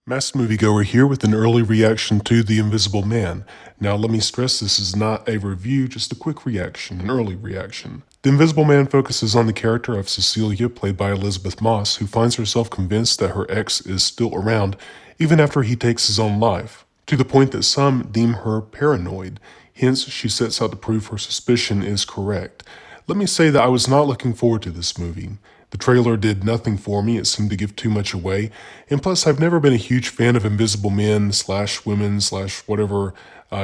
Masked Moviegoer here with an early reaction to The Invisible Man. Now let me stress this is not a review, just a quick reaction, an early reaction. The Invisible Man focuses on the character of Cecilia, played by Elisabeth Moss, who finds herself convinced that her ex is still around, even after he takes his own life, to the point that some deem her paranoid. Hence, she sets out to prove her suspicion is correct. Let me say that I was not looking forward to this movie. The trailer did nothing for me, it seemed to give too much away, and plus I've never been a huge fan of invisible men slash women slash whatever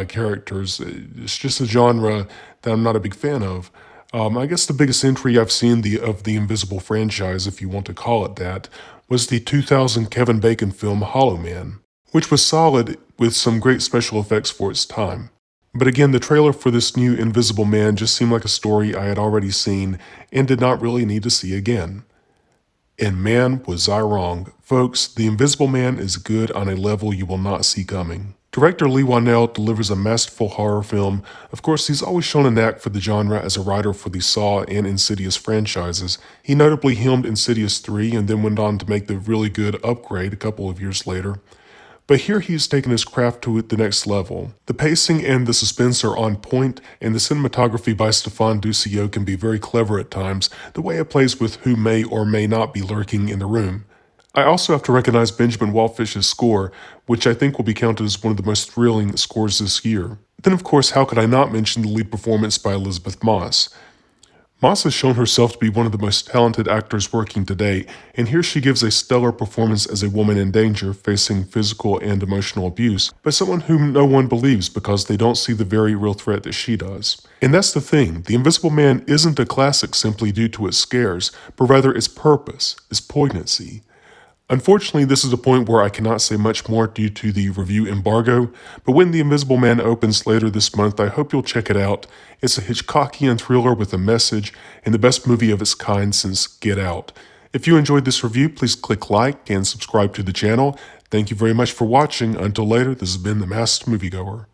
characters. It's just a genre that I'm not a big fan of. I guess the biggest entry I've seen of the Invisible franchise, if you want to call it that, was the 2000 Kevin Bacon film Hollow Man, which was solid with some great special effects for its time. But again, the trailer for this new Invisible Man just seemed like a story I had already seen and did not really need to see again. And man, was I wrong. Folks, The Invisible Man is good on a level you will not see coming. Director Lee Whannell delivers a masterful horror film. Of course, he's always shown a knack for the genre as a writer for the Saw and Insidious franchises. He notably helmed Insidious 3 and then went on to make the really good Upgrade a couple of years later. But here he's taken his craft to the next level. The pacing and the suspense are on point, and the cinematography by Stéphane Douceau can be very clever at times, the way it plays with who may or may not be lurking in the room. I also have to recognize Benjamin Wallfish's score, which I think will be counted as one of the most thrilling scores this year. Then of course, how could I not mention the lead performance by Elisabeth Moss? Moss has shown herself to be one of the most talented actors working today, and here she gives a stellar performance as a woman in danger, facing physical and emotional abuse by someone whom no one believes because they don't see the very real threat that she does. And that's the thing, The Invisible Man isn't a classic simply due to its scares, but rather its purpose, its poignancy. Unfortunately, this is a point where I cannot say much more due to the review embargo, but when The Invisible Man opens later this month, I hope you'll check it out. It's a Hitchcockian thriller with a message, and the best movie of its kind since Get Out. If you enjoyed this review, please click like and subscribe to the channel. Thank you very much for watching. Until later, this has been The Masked Moviegoer.